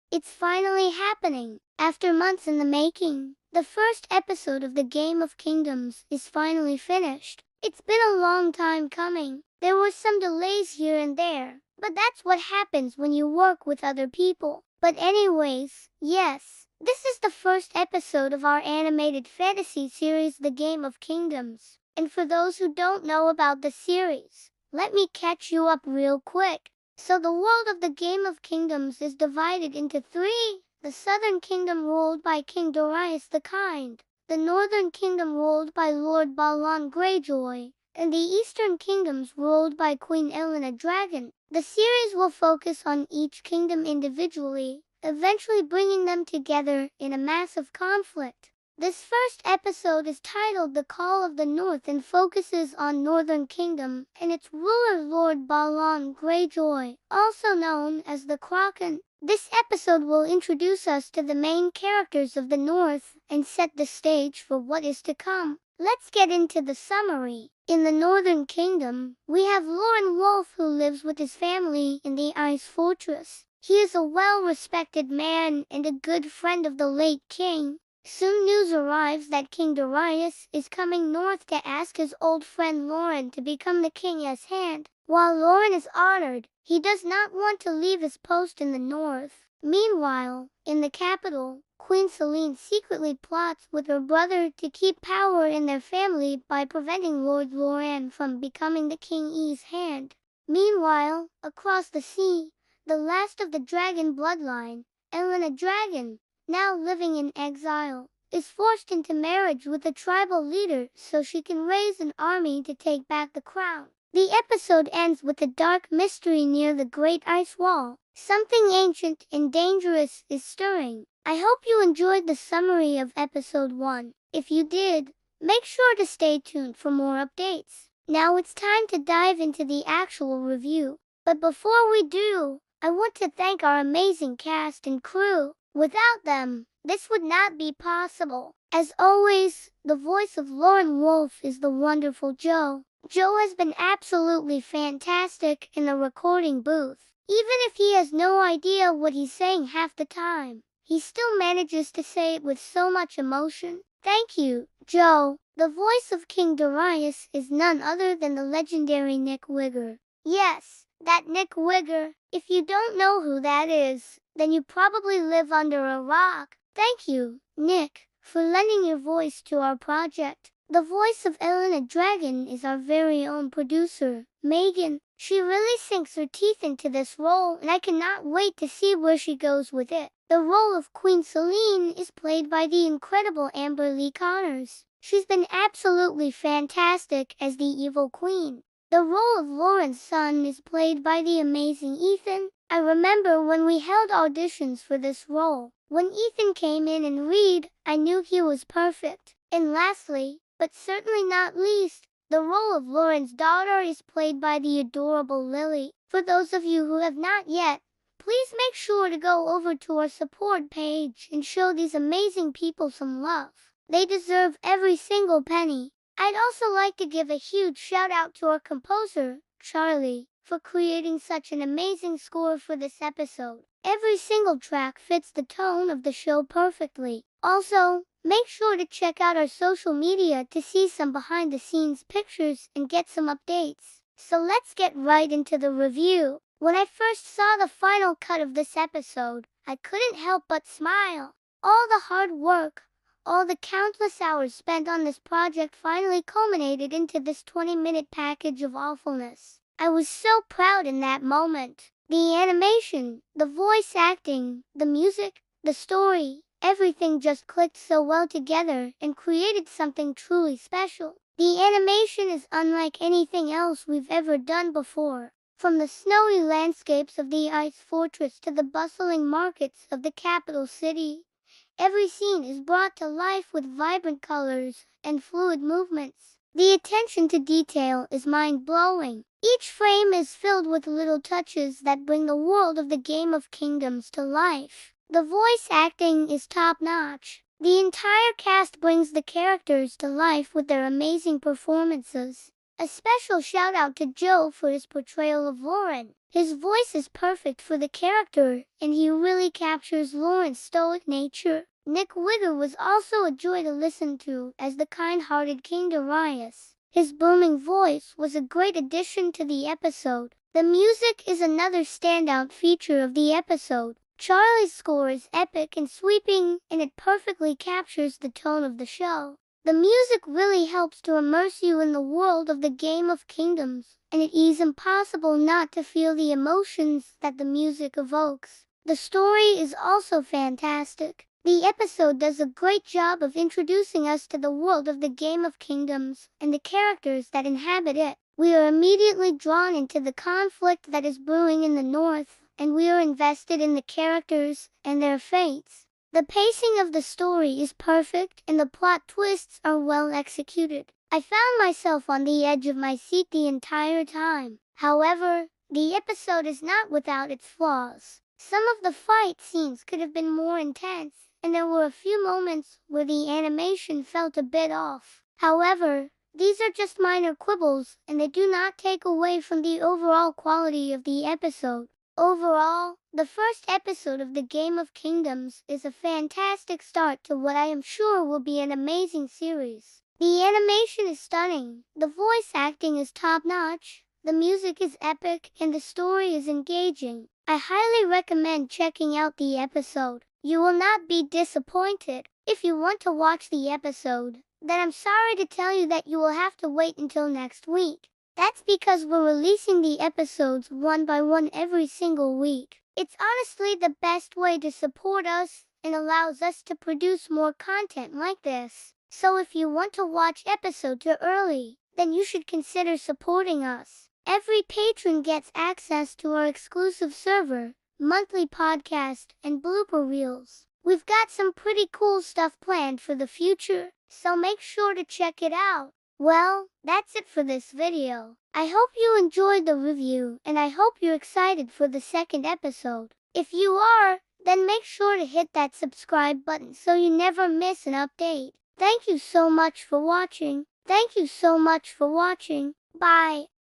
It's finally happening. After months in the making, the first episode of the Game of Kingdoms is finally finished. It's been a long time coming. There were some delays here and there, but that's what happens when you work with other people. But anyways, yes, this is the first episode of our animated fantasy series, The Game of Kingdoms. And for those who don't know about the series, let me catch you up real quick. So the world of the Game of Kingdoms is divided into three. The Southern Kingdom ruled by King Darius the Kind, the Northern Kingdom ruled by Lord Balon Greyjoy, and the Eastern Kingdoms ruled by Queen Elena Dragon. The series will focus on each kingdom individually, eventually bringing them together in a massive conflict. This first episode is titled The Call of the North and focuses on Northern Kingdom and its ruler Lord Balon Greyjoy, also known as the Kraken. This episode will introduce us to the main characters of the North and set the stage for what is to come. Let's get into the summary. In the Northern Kingdom, we have Loren Wolf, who lives with his family in the Ice Fortress. He is a well-respected man and a good friend of the late king. Soon news arrives that King Darius is coming north to ask his old friend Loren to become the king's hand. While Loren is honored, he does not want to leave his post in the north. Meanwhile, in the capital, Queen Selene secretly plots with her brother to keep power in their family by preventing Lord Loren from becoming the king's hand. Meanwhile, across the sea, the last of the dragon bloodline, Elena Dragon, now living in exile, is forced into marriage with a tribal leader so she can raise an army to take back the crown. The episode ends with a dark mystery near the Great Ice Wall. Something ancient and dangerous is stirring. I hope you enjoyed the summary of episode 1. If you did, make sure to stay tuned for more updates. Now it's time to dive into the actual review. But before we do, I want to thank our amazing cast and crew. Without them, this would not be possible. As always, the voice of Loren Wolf is the wonderful Joe. Joe has been absolutely fantastic in the recording booth. Even if he has no idea what he's saying half the time, he still manages to say it with so much emotion. Thank you, Joe. The voice of King Darius is none other than the legendary Nick Wigger. Yes, that Nick Wigger. If you don't know who that is, then you probably live under a rock. Thank you, Nick, for lending your voice to our project. The voice of Elena Dragon is our very own producer, Megan. She really sinks her teeth into this role, and I cannot wait to see where she goes with it. The role of Queen Selene is played by the incredible Amber Lee Connors. She's been absolutely fantastic as the evil queen. The role of Loren's son is played by the amazing Ethan. I remember when we held auditions for this role. When Ethan came in and read, I knew he was perfect. And lastly, but certainly not least, the role of Loren's daughter is played by the adorable Lily. For those of you who have not yet, please make sure to go over to our support page and show these amazing people some love. They deserve every single penny. I'd also like to give a huge shout out to our composer, Charlie, for creating such an amazing score for this episode. Every single track fits the tone of the show perfectly. Also, make sure to check out our social media to see some behind-the-scenes pictures and get some updates. So let's get right into the review. When I first saw the final cut of this episode, I couldn't help but smile. All the hard work, all the countless hours spent on this project finally culminated into this 20-minute package of awfulness. I was so proud in that moment. The animation, the voice acting, the music, the story, everything just clicked so well together and created something truly special. The animation is unlike anything else we've ever done before. From the snowy landscapes of the Ice Fortress to the bustling markets of the capital city, every scene is brought to life with vibrant colors and fluid movements. The attention to detail is mind-blowing. Each frame is filled with little touches that bring the world of the Game of Kingdoms to life. The voice acting is top-notch. The entire cast brings the characters to life with their amazing performances. A special shout out to Joe for his portrayal of Lauren. His voice is perfect for the character, and he really captures Lauren's stoic nature. Nick Wigger was also a joy to listen to as the kind-hearted King Darius. His booming voice was a great addition to the episode. The music is another standout feature of the episode. Charlie's score is epic and sweeping, and it perfectly captures the tone of the show. The music really helps to immerse you in the world of the Game of Kingdoms, and it is impossible not to feel the emotions that the music evokes. The story is also fantastic. The episode does a great job of introducing us to the world of the Game of Kingdoms and the characters that inhabit it. We are immediately drawn into the conflict that is brewing in the north, and we are invested in the characters and their fates. The pacing of the story is perfect, and the plot twists are well executed. I found myself on the edge of my seat the entire time. However, the episode is not without its flaws. Some of the fight scenes could have been more intense, and there were a few moments where the animation felt a bit off. However, these are just minor quibbles, and they do not take away from the overall quality of the episode. Overall, the first episode of the Game of Kingdoms is a fantastic start to what I am sure will be an amazing series. The animation is stunning, the voice acting is top-notch, the music is epic, and the story is engaging. I highly recommend checking out the episode. You will not be disappointed. If you want to watch the episode, then I'm sorry to tell you that you will have to wait until next week. That's because we're releasing the episodes one by one every single week. It's honestly the best way to support us and allows us to produce more content like this. So if you want to watch episodes early, then you should consider supporting us. Every patron gets access to our exclusive server, monthly podcast, and blooper reels. We've got some pretty cool stuff planned for the future, so make sure to check it out. Well, that's it for this video. I hope you enjoyed the review, and I hope you're excited for the second episode. If you are, then make sure to hit that subscribe button so you never miss an update. Thank you so much for watching. Bye.